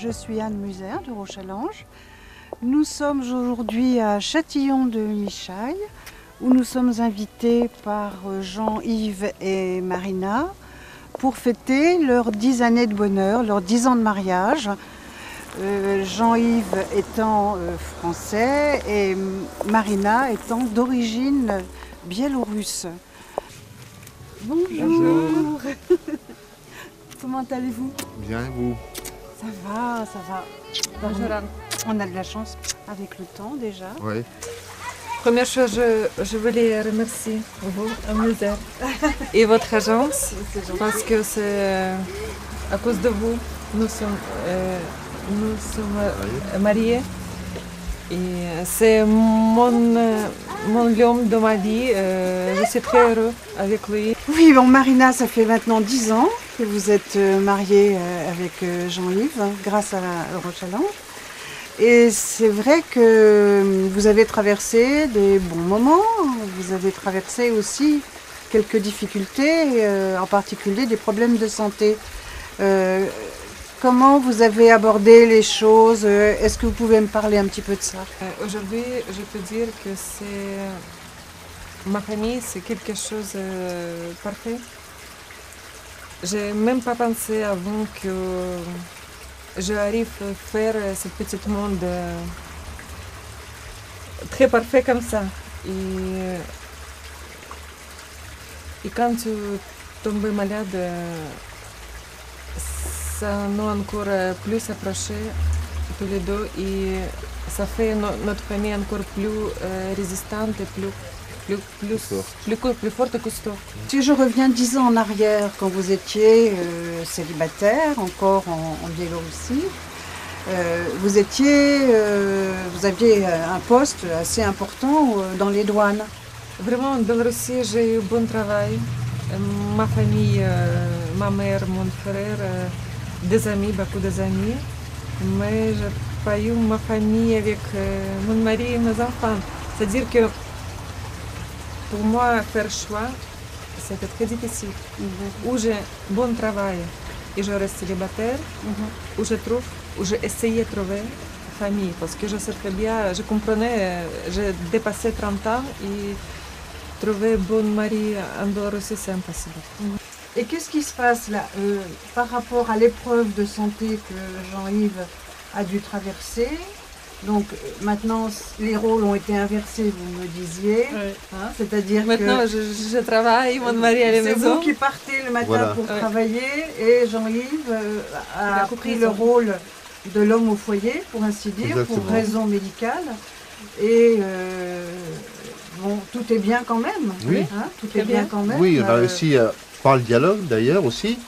je suis Anne Muser de Rochallenge. Nous sommes aujourd'hui à Châtillon-de-Michaille où nous sommes invités par Jean-Yves et Marina pour fêter leurs 10 années de bonheur, leurs 10 ans de mariage. Jean-Yves étant français et Marina étant d'origine biélorusse. Bonjour. Bonjour. Comment allez-vous? Bien, et vous? Ça va, ça va. Bonjour Anne. On a de la chance avec le temps déjà. Oui. Première chose, je voulais remercier vous, Amuser, et votre agence, parce que c'est à cause de vous, nous sommes mariés. Et c'est mon homme de ma vie. Je suis très heureux avec lui. Oui, bon, Marina, ça fait maintenant 10 ans que vous êtes mariée avec Jean-Yves, grâce à Rochallenge. Et c'est vrai que vous avez traversé des bons moments, vous avez traversé aussi quelques difficultés, en particulier des problèmes de santé. Comment vous avez abordé les choses? Est-ce que vous pouvez me parler un petit peu de ça? Aujourd'hui, je peux dire que c'est ma famille, c'est quelque chose de parfait. J'ai même pas pensé avant que j'arrive à faire ce petit monde très parfait comme ça. Et quand tu tombes malade, ça nous a encore plus approchés tous les deux et ça fait notre famille encore plus résistante et plus forte et costaud. Si je reviens 10 ans en arrière, quand vous étiez célibataire, encore en Biélorussie, vous aviez un poste assez important dans les douanes. Vraiment, en Biélorussie, j'ai eu bon travail. Ma famille, ma mère, mon frère, des amis, beaucoup d'amis. Mais je n'ai pas eu ma famille avec mon mari et mes enfants. C'est-à-dire que pour moi, faire choix, c'était très difficile. Où j'ai bon travail et je reste célibataire, où j'ai essayé de trouver famille. Parce que je sais très bien, je comprenais, j'ai dépassé 30 ans et trouver bon mari en Biélorussie, c'est impossible. Et qu'est-ce qui se passe là par rapport à l'épreuve de santé que Jean-Yves a dû traverser? Donc maintenant, les rôles ont été inversés, vous me disiez. Oui. Hein, c'est-à-dire maintenant, que je travaille, mon mari à la maison. C'est vous qui partez le matin Voilà. pour travailler et Jean-Yves a pris le rôle de l'homme au foyer, pour ainsi dire, Exactement. pour raison médicale. Et bon, tout est bien quand même. Oui. Hein, tout est bien quand même. Oui, on a réussi, par le dialogue d'ailleurs aussi,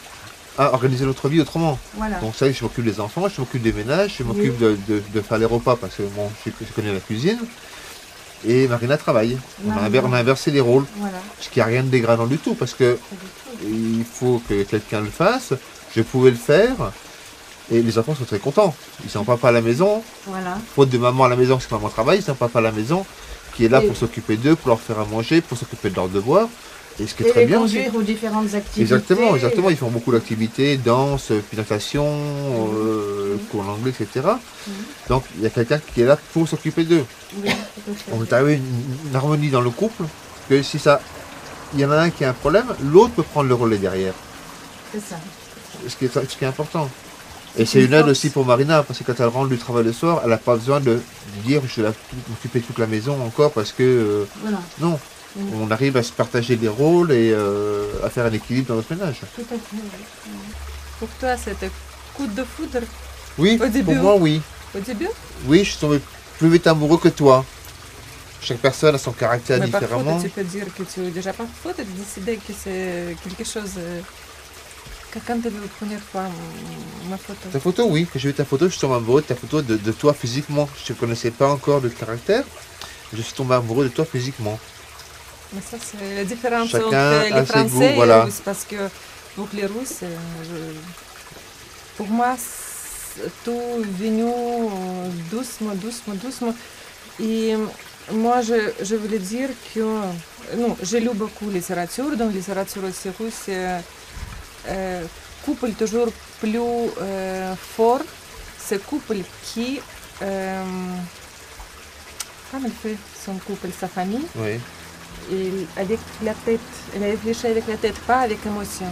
à organiser notre vie autrement. Voilà. Donc ça, je m'occupe des enfants, je m'occupe des ménages, je m'occupe de faire les repas parce que bon, je connais la cuisine. Et Marina travaille. On a inversé les rôles. Voilà. Ce qui n'a rien de dégradant du tout parce que il faut que quelqu'un le fasse. Je pouvais le faire. Et les enfants sont très contents. Ils sont papa à la maison. Voilà. Faute de maman à la maison parce que maman travaille, ils sont papa à la maison qui est là pour s'occuper d'eux, pour leur faire à manger, pour s'occuper de leurs devoirs. Et ce qui est très bien aussi. Conduire aux différentes activités. Exactement. Ils font beaucoup d'activités, danse, natation, cours d'anglais, etc. Donc il y a quelqu'un qui est là pour s'occuper d'eux. Oui, tout à fait. On est arrivé une harmonie dans le couple, que si ça, il y en a un qui a un problème, l'autre peut prendre le relais derrière. C'est ça. Ce qui est important. Et c'est une aide aussi pour Marina, parce que quand elle rentre du travail le soir, elle n'a pas besoin de dire je vais m'occuper de toute la maison encore, parce que Voilà. non. On arrive à se partager des rôles et à faire un équilibre dans notre ménage. Tout à fait. Oui. Pour toi, c'était coup de foudre Oui, au début. pour moi, oui. Au début? Oui, je suis tombé plus vite amoureux que toi. Chaque personne a son caractère Mais différemment. parfois, tu peux dire que tu es déjà parfois, tu as décidé que c'est quelque chose. Quand tu as vu la première fois ma photo? Ta photo, oui. Quand j'ai vu ta photo, je suis tombé amoureux de ta photo, de toi physiquement. Je ne connaissais pas encore le caractère. Je suis tombé amoureux de toi physiquement. Mais ça, c'est la différence Chacun entre les a ses Français goûts, et voilà. les Russes. Parce que pour les Russes, pour moi, tout venu doucement. Et moi, je voulais dire que non, j'ai lu beaucoup de littérature. Dans la littérature aussi russe, couple toujours plus fort, ce couple qui... comme il fait son couple, sa famille, Oui. avec la tête, il a réfléchi avec la tête, pas avec émotion.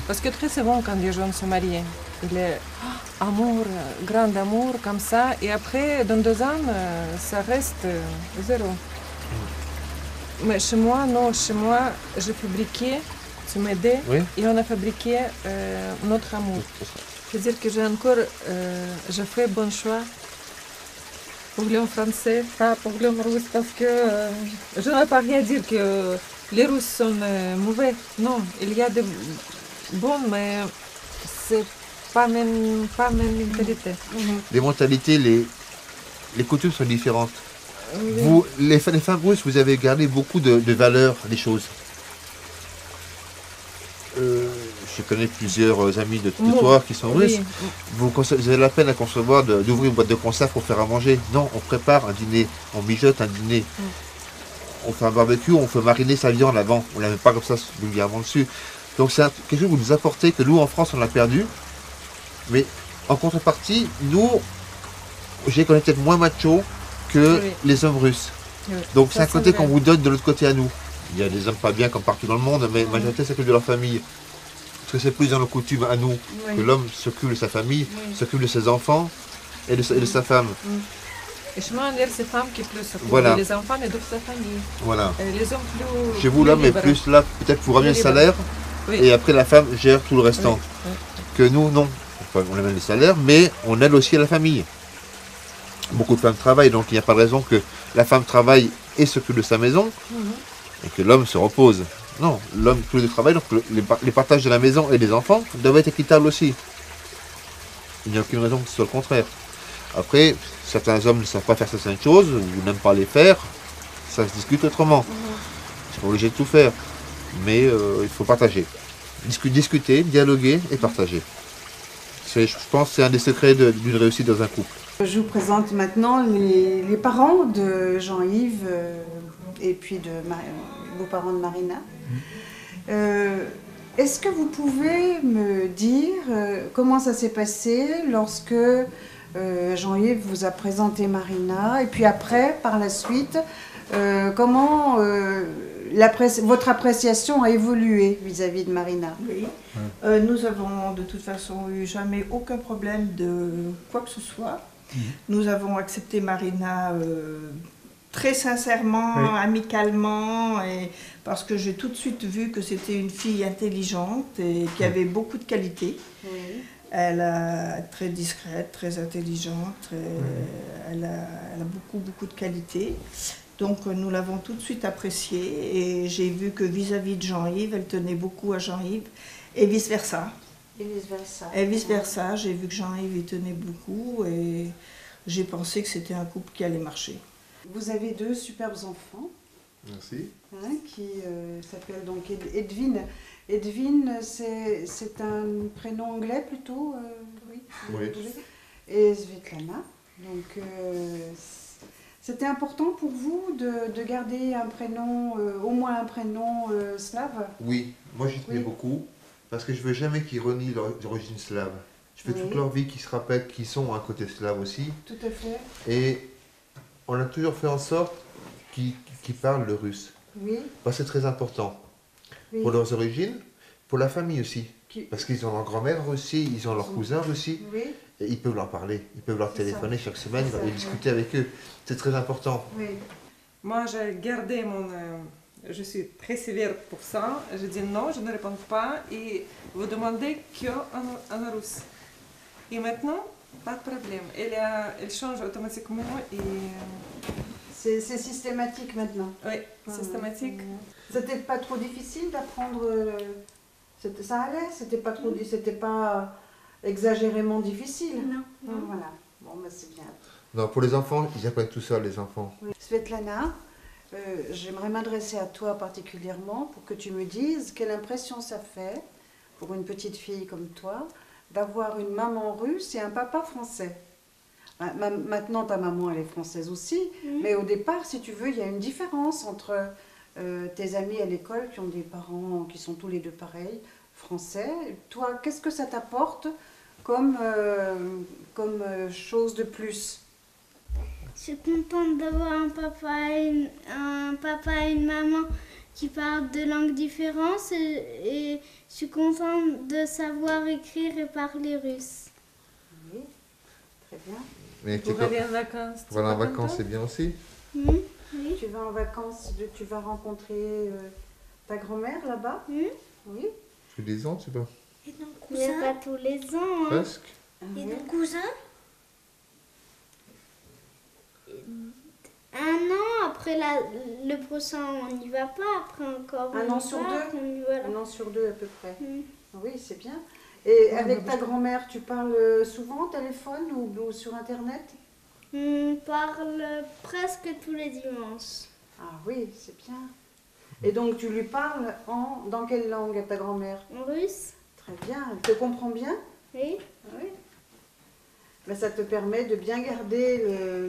Parce que très souvent, quand les gens se marient, il est amour, grand amour, comme ça, et après, dans 2 ans, ça reste zéro. Mais chez moi, non, chez moi, j'ai fabriqué, tu m'aidais, Oui. et on a fabriqué notre amour. C'est-à-dire que j'ai fait bon choix pour l'homme français, pas pour l'homme russe, parce que je ne veux pas rien dire que les Russes sont mauvais. Non, il y a des bons, mais c'est pas même mentalité. Les mentalités, les coutumes sont différentes. Oui. Vous, les femmes russes, vous avez gardé beaucoup de valeurs des choses. Je connais plusieurs amis de toi qui sont russes. Oui. Vous avez la peine à concevoir d'ouvrir une boîte de conserve pour faire à manger. Non, on prépare un dîner, on mijote un dîner. On fait un barbecue, on fait mariner sa viande avant. On ne la met pas comme ça vulgairement dessus. Donc c'est quelque chose que vous nous apportez, que nous en France on a perdu. Mais en contrepartie, nous, j'ai qu'on est peut-être moins macho que les hommes russes. Oui. Donc Ça, c'est un côté vrai. qu'on vous donne de l'autre côté à nous. Il y a des hommes pas bien comme partout dans le monde, mais la majorité s'occupe de leur famille. Parce que c'est plus dans nos coutumes à nous que l'homme s'occupe de sa famille, s'occupe de ses enfants et de sa femme. Et chez moi, on est ces femmes qui plus s'occupent Voilà. des enfants et de sa famille. Voilà. Et les hommes plus. Chez vous, l'homme est libres. plus là, peut-être pour ramener le Plus salaire, Oui. et après la femme gère tout le restant. Oui. Que nous, non. Enfin, on amène le salaire, mais on aide aussi à la famille. Beaucoup de femmes travaillent, donc il n'y a pas de raison que la femme travaille et s'occupe de sa maison, et que l'homme se repose. Non, l'homme tous les deux travaillent, donc les partages de la maison et des enfants doivent être équitables aussi. Il n'y a aucune raison que ce soit le contraire. Après, certains hommes ne savent pas faire certaines choses, ou n'aiment pas les faire, ça se discute autrement. C'est pas obligé de tout faire, mais il faut partager. Discuter, dialoguer et partager. Je pense que c'est un des secrets d'une réussite dans un couple. Je vous présente maintenant les parents de Jean-Yves et puis de vos parents de Marina. Est-ce que vous pouvez me dire comment ça s'est passé lorsque Jean-Yves vous a présenté Marina et puis après, par la suite, comment votre appréciation a évolué vis-à-vis de Marina? Oui. Nous avons de toute façon eu jamais aucun problème de quoi que ce soit. Nous avons accepté Marina très sincèrement, amicalement, et parce que j'ai tout de suite vu que c'était une fille intelligente et qui avait beaucoup de qualités. Elle est très discrète, très intelligente, elle a beaucoup de qualités. Donc nous l'avons tout de suite appréciée et j'ai vu que vis-à-vis de Jean-Yves, elle tenait beaucoup à Jean-Yves et vice-versa. Et vice-versa, j'ai vu que Jean-Yves y tenait beaucoup et j'ai pensé que c'était un couple qui allait marcher. Vous avez 2 superbes enfants. Merci. Qui s'appelle donc Edwin. Edwin, c'est un prénom anglais plutôt, Oui. Et Svetlana. Donc, c'était important pour vous de garder un prénom, au moins un prénom slave? Oui, moi j'y tenais beaucoup, parce que je veux jamais qu'ils renient leur origine slave. Je veux toute leur vie qu'ils se rappellent qu'ils sont un côté slave aussi. Tout à fait. Et on a toujours fait en sorte qu'ils parlent le russe. Oui. Parce que c'est très important. Pour leurs origines, pour la famille aussi. Parce qu'ils ont leur grand-mère aussi, ils ont leurs cousins aussi. Et ils peuvent leur parler, ils peuvent leur téléphoner chaque semaine et discuter avec eux. C'est très important. Moi, j'ai gardé mon... je suis très sévère pour ça. Je dis non, je ne réponds pas et vous demandez qu'en russe. Et maintenant, pas de problème. Elle change automatiquement et... C'est systématique maintenant? Oui, systématique. C'était pas trop difficile d'apprendre? Ça allait? C'était pas trop, c'était pas exagérément difficile? Non. Voilà. Bon, ben c'est bien. Non, pour les enfants, ils apprennent tout ça, les enfants. Svetlana, j'aimerais m'adresser à toi particulièrement pour que tu me dises quelle impression ça fait pour une petite fille comme toi d'avoir une maman russe et un papa français. Maintenant, ta maman, elle est française aussi, mais au départ, si tu veux, il y a une différence entre tes amis à l'école qui ont des parents qui sont tous les deux pareils, français. Toi, qu'est-ce que ça t'apporte comme, chose de plus? Je suis contente d'avoir un papa et une maman qui parlent de langues différentes et je suis contente de savoir écrire et parler russe. Oui, très bien. Mais Pour aller en vacances. tu voilà, en pas vacances, c'est contente? bien aussi. Oui. Tu vas en vacances, tu vas rencontrer ta grand-mère là-bas? Oui. Tous les ans, tu sais pas. Et ton Mais cousin pas tous les ans. Hein. Presque. Et Oui. ton cousin Un an après le prochain, on n'y va pas. Après encore. Un on an y sur va, deux? après on y va. Un an sur 2 à peu près. Mm. Oui, c'est bien. Et avec ta grand-mère, tu parles souvent au téléphone ou sur Internet? On parle presque tous les dimanches. Ah oui, c'est bien. Et donc tu lui parles dans quelle langue à ta grand-mère? En russe. Très bien. Elle te comprend bien? Oui. Oui. Ben, ça te permet de bien garder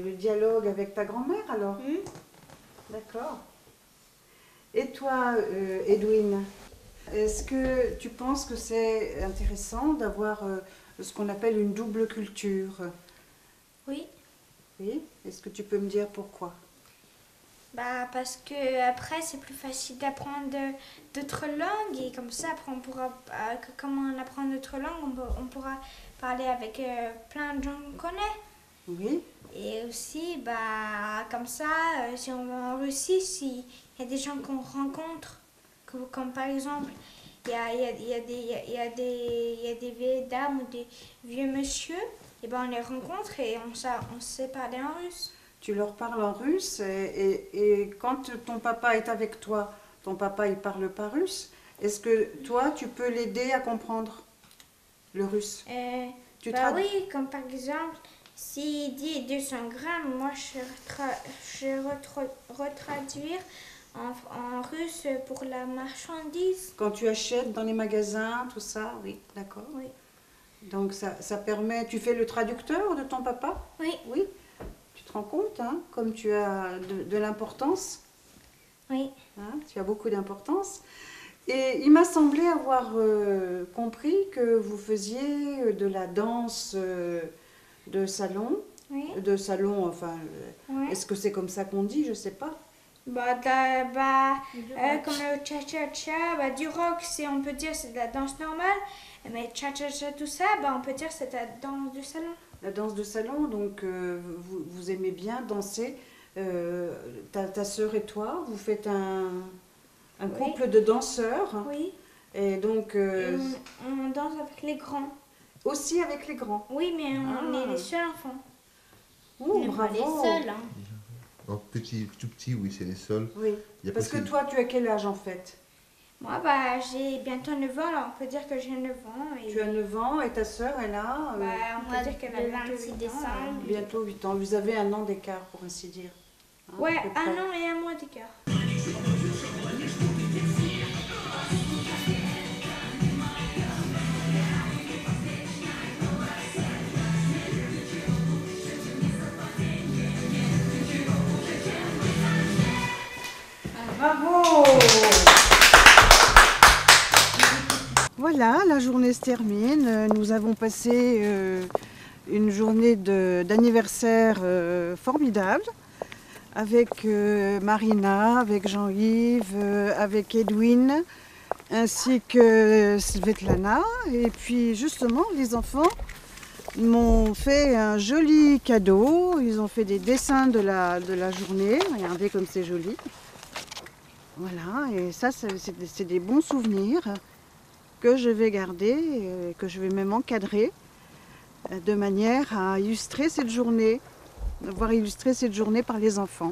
le dialogue avec ta grand-mère alors? D'accord. Et toi, Edwin, est-ce que tu penses que c'est intéressant d'avoir ce qu'on appelle une double culture? Oui. Oui. Est-ce que tu peux me dire pourquoi? Bah parce que après c'est plus facile d'apprendre d'autres langues et comme ça après on pourra comme on apprend d'autres langues on pourra parler avec plein de gens qu'on connaît. Oui. Et aussi bah comme ça si on va en Russie s'il y a des gens qu'on rencontre comme par exemple il y a des vieilles dames ou des vieux monsieur et ben on les rencontre et on sait parler en russe. Tu leur parles en russe et quand ton papa est avec toi, ton papa il parle pas russe, est-ce que toi tu peux l'aider à comprendre le russe? Tu Bah oui, comme par exemple, s'il dit 200 grammes, moi je vais retraduire en russe pour la marchandise. Quand tu achètes dans les magasins, tout ça, oui, d'accord. Oui. Donc ça permet, tu fais le traducteur de ton papa? Oui. Oui. Tu te rends compte, hein, comme tu as de l'importance? Oui. Hein, tu as beaucoup d'importance. Et il m'a semblé avoir compris que vous faisiez de la danse de salon. Oui. De salon, enfin, Ouais. est-ce que c'est comme ça qu'on dit? Je sais pas. Comme le cha-cha-cha, bah, du rock, on peut dire c'est de la danse normale, mais cha-cha-cha, tout ça, bah, on peut dire c'est de la danse du salon. La danse de salon, donc vous aimez bien danser. Ta sœur et toi, vous faites un couple de danseurs. Oui. Et donc, Et on danse avec les grands. aussi avec les grands. Oui, mais on Ah. est les seuls enfants. Oh, On n'est pas bravo. les seuls. Hein. Donc tout petit, oui, c'est les sols. Oui. Il y a Parce que possible- toi, tu as quel âge en fait? Moi, bah, j'ai bientôt 9 ans, alors on peut dire que j'ai 9 ans. Et Tu as 9 ans et ta sœur, elle a bah, on Moi, peut dire qu'elle a le bientôt 26 8 ans. décembre. bientôt 8 ans. Vous avez un an d'écart, pour ainsi dire. Hein, Ouais, à peu près. 1 an et 1 mois d'écart. Bravo! Voilà, la journée se termine. Nous avons passé une journée d'anniversaire formidable avec Marina, avec Jean-Yves, avec Edwin, ainsi que Svetlana. Et puis justement, les enfants m'ont fait un joli cadeau. Ils ont fait des dessins de la journée. Regardez comme c'est joli. Voilà, et ça, c'est des bons souvenirs que je vais garder, que je vais même encadrer, de manière à illustrer cette journée, voir illustrer cette journée par les enfants.